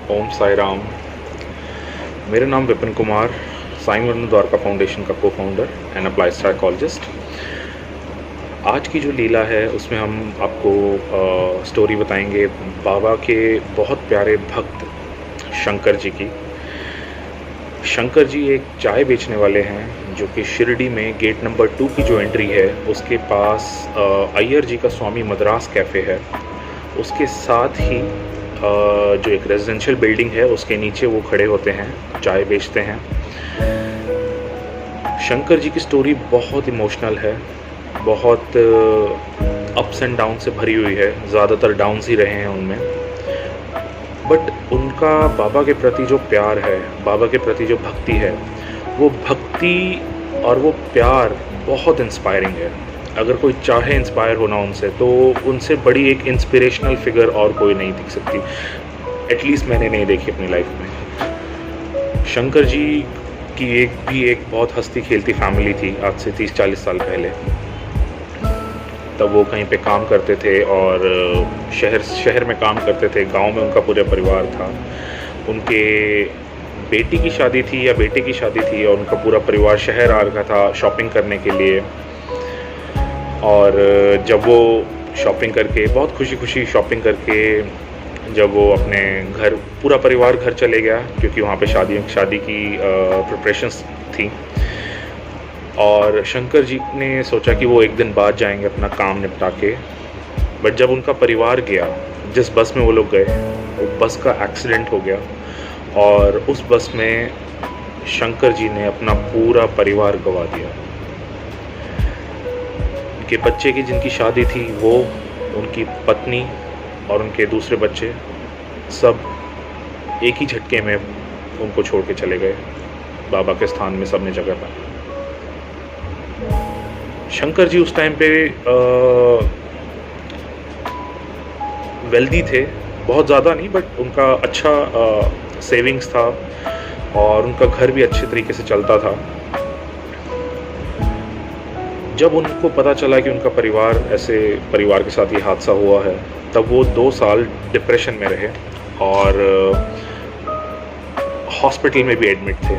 ओम साई राम। मेरा नाम विपिन कुमार, साईं वरुण द्वारका फाउंडेशन का को-फाउंडर एंड अप्लाइड साइकोलॉजिस्ट। आज की जो लीला है उसमें हम आपको स्टोरी बताएंगे बाबा के बहुत प्यारे भक्त शंकर जी की। शंकर जी एक चाय बेचने वाले हैं जो कि शिरडी में गेट नंबर 2 की जो एंट्री है उसके पास अय्यर जी का स्वामी मद्रास कैफ़े है। उसके साथ ही जो एक रेजिडेंशियल बिल्डिंग है उसके नीचे वो खड़े होते हैं, चाय बेचते हैं। शंकर जी की स्टोरी बहुत इमोशनल है, बहुत अप्स एंड डाउन से भरी हुई है। ज़्यादातर डाउन्स ही रहे हैं उनमें, बट उनका बाबा के प्रति जो प्यार है, बाबा के प्रति जो भक्ति है, वो भक्ति और वो प्यार बहुत इंस्पायरिंग है। अगर कोई चाहे इंस्पायर होना उनसे, तो उनसे बड़ी एक इंस्पिरेशनल फिगर और कोई नहीं दिख सकती। एटलीस्ट मैंने नहीं देखी अपनी लाइफ में। शंकर जी की एक बहुत हंसती खेलती फैमिली थी आज से 30-40 साल पहले। तब वो कहीं पे काम करते थे और शहर में काम करते थे। गांव में उनका पूरा परिवार था। उनके बेटी की शादी थी या बेटे की शादी थी और उनका पूरा परिवार शहर आ रखा था शॉपिंग करने के लिए। और जब वो शॉपिंग करके बहुत खुशी शॉपिंग करके जब वो अपने घर, पूरा परिवार घर चले गया, क्योंकि वहाँ पे शादी की प्रिपरेशंस थी। और शंकर जी ने सोचा कि वो एक दिन बाद जाएंगे अपना काम निपटा के। बट जब उनका परिवार गया, जिस बस में वो लोग गए, वो बस का एक्सीडेंट हो गया और उस बस में शंकर जी ने अपना पूरा परिवार गंवा दिया। उनके बच्चे की जिनकी शादी थी वो, उनकी पत्नी और उनके दूसरे बच्चे सब एक ही झटके में उनको छोड़ के चले गए। बाबा के स्थान में सबने जगह पाई। शंकर जी उस टाइम पे वेल्दी थे, बहुत ज़्यादा नहीं, बट उनका अच्छा सेविंग्स था और उनका घर भी अच्छे तरीके से चलता था। जब उनको पता चला कि उनका परिवार के साथ ये हादसा हुआ है, तब वो 2 साल डिप्रेशन में रहे और हॉस्पिटल में भी एडमिट थे।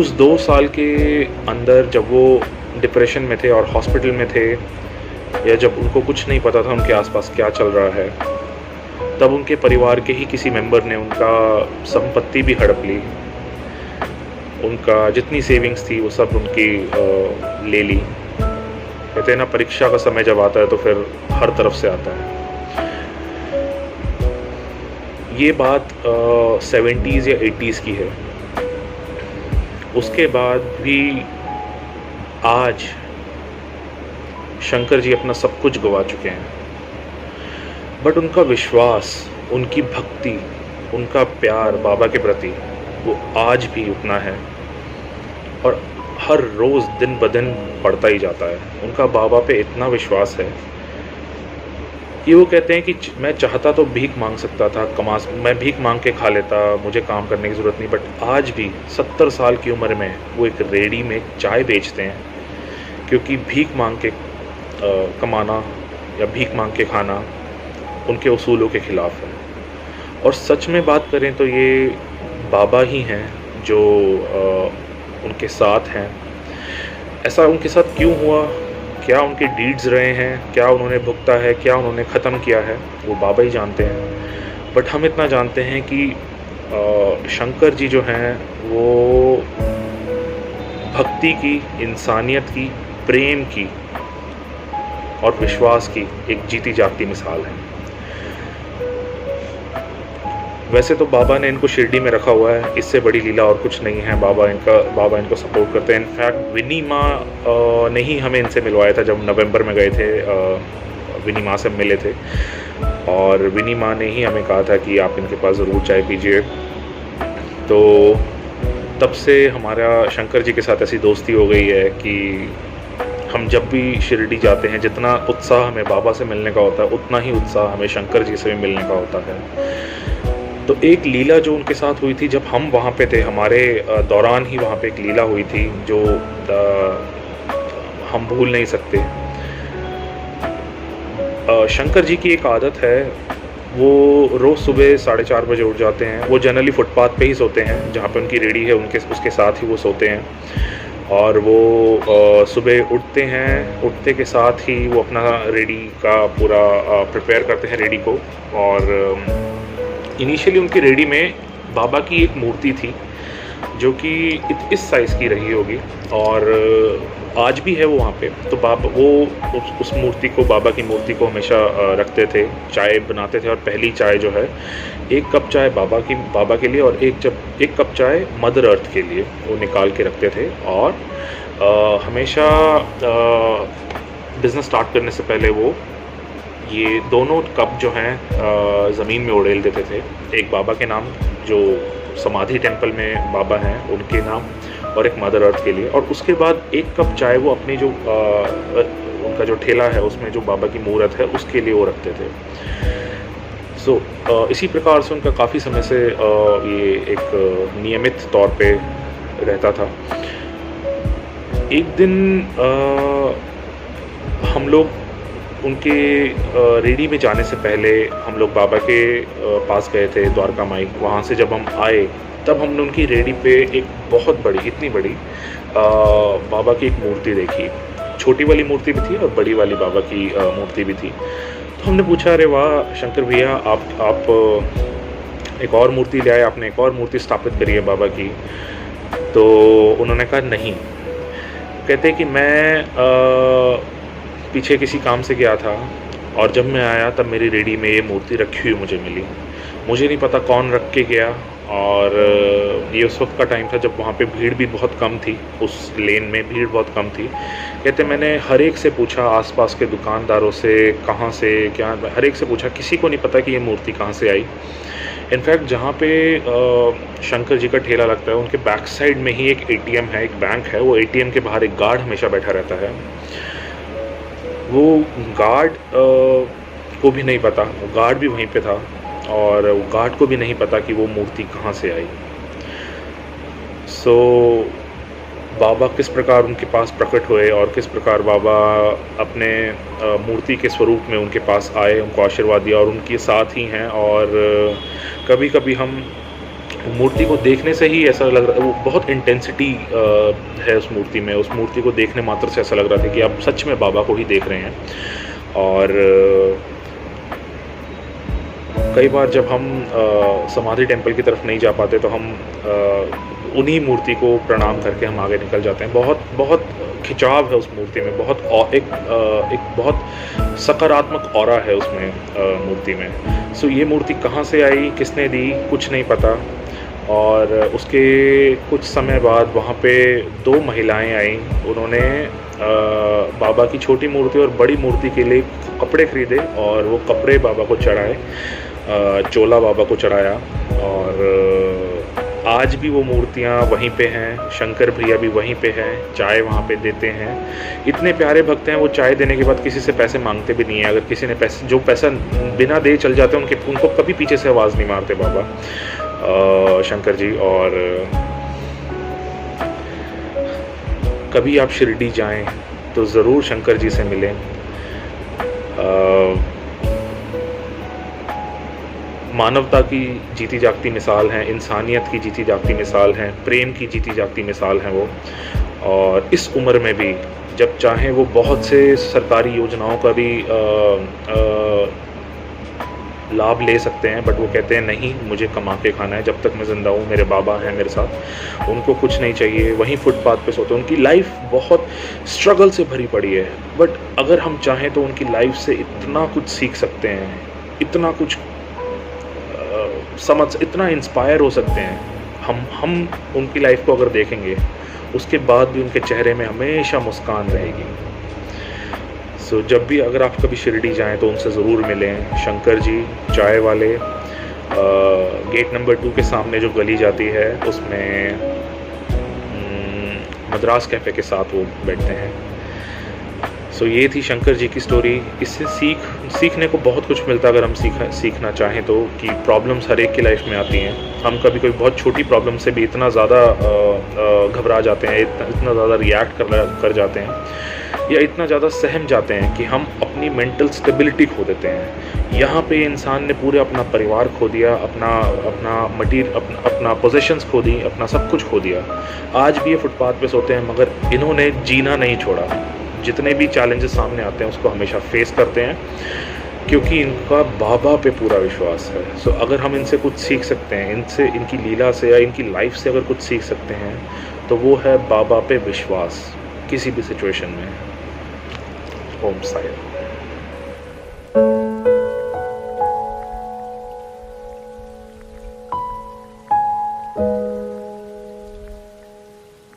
उस 2 साल के अंदर जब वो डिप्रेशन में थे और हॉस्पिटल में थे, या जब उनको कुछ नहीं पता था उनके आसपास क्या चल रहा है, तब उनके परिवार के ही किसी मेंबर ने उनका संपत्ति भी हड़प ली। उनका जितनी सेविंग्स थी वो सब उनकी ले ली। कहते हैं ना, परीक्षा का समय जब आता है तो फिर हर तरफ से आता है। ये बात 70s या 80s की है। उसके बाद भी आज शंकर जी अपना सब कुछ गंवा चुके हैं, बट उनका विश्वास, उनकी भक्ति, उनका प्यार बाबा के प्रति वो आज भी उतना है और हर रोज़ दिन ब दिन बढ़ता ही जाता है। उनका बाबा पे इतना विश्वास है कि वो कहते हैं कि मैं चाहता तो भीख मांग सकता था, मैं भीख मांग के खा लेता, मुझे काम करने की ज़रूरत नहीं। बट आज भी 70 साल की उम्र में वो एक रेडी में चाय बेचते हैं, क्योंकि भीख मांग के कमाना या भीख मांग के खाना उनके उसूलों के ख़िलाफ़ है। और सच में बात करें तो ये बाबा ही हैं जो उनके साथ हैं। ऐसा उनके साथ क्यों हुआ, क्या उनके डीड्स रहे हैं, क्या उन्होंने भुगता है, क्या उन्होंने ख़त्म किया है, वो बाबा ही जानते हैं। बट हम इतना जानते हैं कि शंकर जी जो हैं वो भक्ति की, इंसानियत की, प्रेम की और विश्वास की एक जीती जागती मिसाल है। वैसे तो बाबा ने इनको शिरडी में रखा हुआ है, इससे बड़ी लीला और कुछ नहीं है। बाबा इनको सपोर्ट करते हैं। इनफैक्ट विनी माँ ने ही हमें इनसे मिलवाया था। जब नवंबर में गए थे, विनी माँ से मिले थे और विनी माँ ने ही हमें कहा था कि आप इनके पास ज़रूर चाय पीजिए। तो तब से हमारा शंकर जी के साथ ऐसी दोस्ती हो गई है कि हम जब भी शिरडी जाते हैं, जितना उत्साह हमें बाबा से मिलने का होता है, उतना ही उत्साह हमें शंकर जी से भी मिलने का होता है। तो एक लीला जो उनके साथ हुई थी जब हम वहाँ पे थे, हमारे दौरान ही वहाँ पे एक लीला हुई थी जो हम भूल नहीं सकते। शंकर जी की एक आदत है वो रोज़ सुबह 4:30 बजे उठ जाते हैं। वो जनरली फुटपाथ पे ही सोते हैं, जहाँ पे उनकी रेहड़ी है उसके साथ ही वो सोते हैं। और वो सुबह उठते हैं, उठते के साथ ही वो अपना रेहड़ी का पूरा प्रिपेयर करते हैं रेहड़ी को। और इनिशियली उनकी रेहड़ी में बाबा की एक मूर्ति थी, जो कि इस साइज़ की रही होगी, और आज भी है वो वहाँ पे। तो बाबा वो उस मूर्ति को, बाबा की मूर्ति को हमेशा रखते थे, चाय बनाते थे। और पहली चाय जो है, 1 कप चाय बाबा के लिए, और 1 कप चाय मदर अर्थ के लिए वो निकाल के रखते थे। और हमेशा बिज़नेस स्टार्ट करने से पहले वो ये दोनों कप जो हैं ज़मीन में उड़ेल देते थे। एक बाबा के नाम, जो समाधि टेम्पल में बाबा हैं उनके नाम, और एक मदर अर्थ के लिए। और उसके बाद 1 कप चाय वो अपनी जो उनका जो ठेला है उसमें जो बाबा की मूर्त है उसके लिए वो रखते थे। इसी प्रकार से उनका काफ़ी समय से ये एक नियमित तौर पे रहता था। एक दिन हम लोग उनके रेहड़ी में जाने से पहले हम लोग बाबा के पास गए थे, द्वारका माई। वहाँ से जब हम आए तब हमने उनकी रेहड़ी पे एक बहुत बड़ी, इतनी बड़ी बाबा की एक मूर्ति देखी। छोटी वाली मूर्ति भी थी और बड़ी वाली बाबा की मूर्ति भी थी। तो हमने पूछा, अरे वाह शंकर भैया, आप एक और मूर्ति ले आए, आपने एक और मूर्ति स्थापित करी है बाबा की। तो उन्होंने कहा नहीं। कहते कि मैं पीछे किसी काम से गया था, और जब मैं आया तब मेरी रेहड़ी में ये मूर्ति रखी हुई मुझे मिली। मुझे नहीं पता कौन रख के गया, और ये उस वक्त का टाइम था जब वहाँ पे भीड़ भी बहुत कम थी, उस लेन में भीड़ बहुत कम थी। कहते मैंने हर एक से पूछा, आसपास के दुकानदारों से, कहाँ से क्या, हर एक से पूछा, किसी को नहीं पता कि ये मूर्ति कहाँ से आई। इनफैक्ट जहाँ पे शंकर जी का ठेला लगता है, उनके बैक साइड में ही एक ATM है, एक बैंक है। वो ATM के बाहर एक गार्ड हमेशा बैठा रहता है। वो गार्ड को भी नहीं पता, वो गार्ड भी वहीं पे था, और गार्ड को भी नहीं पता कि वो मूर्ति कहाँ से आई। बाबा किस प्रकार उनके पास प्रकट हुए, और किस प्रकार बाबा अपने मूर्ति के स्वरूप में उनके पास आए, उनको आशीर्वाद दिया, और उनके साथ ही हैं। और कभी कभी हम मूर्ति को देखने से ही ऐसा लग रहा है, वो बहुत इंटेंसिटी है उस मूर्ति में। उस मूर्ति को देखने मात्र से ऐसा लग रहा था कि आप सच में बाबा को ही देख रहे हैं। और कई बार जब हम समाधि टेम्पल की तरफ नहीं जा पाते तो हम उन्हीं मूर्ति को प्रणाम करके हम आगे निकल जाते हैं। बहुत बहुत खिंचाव है उस मूर्ति में, एक बहुत सकारात्मक ऑरा है उसमें, मूर्ति में। ये मूर्ति कहाँ से आई, किसने दी, कुछ नहीं पता। और उसके कुछ समय बाद वहाँ पे 2 महिलाएं आईं। उन्होंने बाबा की छोटी मूर्ति और बड़ी मूर्ति के लिए कपड़े खरीदे, और वो कपड़े बाबा को चढ़ाए, चोला बाबा को चढ़ाया। और आज भी वो मूर्तियाँ वहीं पे हैं, शंकर भैया भी वहीं पे हैं, चाय वहाँ पे देते हैं। इतने प्यारे भक्त हैं, वो चाय देने के बाद किसी से पैसे मांगते भी नहीं है। अगर किसी ने जो पैसा बिना दे चल जाते हैं, उनको कभी पीछे से आवाज़ नहीं मारते बाबा शंकर जी। और कभी आप शिरडी जाएं तो ज़रूर शंकर जी से मिलें। मानवता की जीती जागती मिसाल हैं, इंसानियत की जीती जागती मिसाल हैं, प्रेम की जीती जागती मिसाल हैं वो। और इस उम्र में भी जब चाहें वो बहुत से सरकारी योजनाओं का भी लाभ ले सकते हैं, बट वो कहते हैं नहीं, मुझे कमा के खाना है। जब तक मैं ज़िंदा हूँ, मेरे बाबा हैं मेरे साथ, उनको कुछ नहीं चाहिए। वहीं फुटपाथ पे सोते हैं। उनकी लाइफ बहुत स्ट्रगल से भरी पड़ी है, बट अगर हम चाहें तो उनकी लाइफ से इतना कुछ सीख सकते हैं, इतना कुछ इतना इंस्पायर हो सकते हैं। हम उनकी लाइफ को अगर देखेंगे, उसके बाद भी उनके चेहरे में हमेशा मुस्कान रहेगी। जब भी अगर आप कभी शिरडी जाएं तो उनसे ज़रूर मिलें। शंकर जी चाय वाले, गेट नंबर 2 के सामने जो गली जाती है उसमें मद्रास कैफ़े के साथ वो बैठते हैं। ये थी शंकर जी की स्टोरी। इससे सीखने को बहुत कुछ मिलता है अगर हम सीखना चाहें तो, कि प्रॉब्लम्स हर एक की लाइफ में आती हैं। हम कभी कोई बहुत छोटी प्रॉब्लम से भी इतना ज़्यादा घबरा जाते हैं, इतना ज़्यादा रिएक्ट कर जाते हैं। या इतना ज़्यादा सहम जाते हैं कि हम अपनी मेंटल स्टेबिलिटी खो देते हैं। यहाँ पे इंसान ने पूरे अपना परिवार खो दिया, अपना पोज़ेशंस खो दी, अपना सब कुछ खो दिया। आज भी ये फुटपाथ पे सोते हैं, मगर इन्होंने जीना नहीं छोड़ा। जितने भी चैलेंजेस सामने आते हैं उसको हमेशा फेस करते हैं, क्योंकि इनका बाबा पे पूरा विश्वास है। सो अगर हम इनसे कुछ सीख सकते हैं, इनसे, इनकी लीला से या इनकी लाइफ से अगर कुछ सीख सकते हैं, तो वो है बाबा पे विश्वास किसी भी सिचुएशन में। ओम साई राम।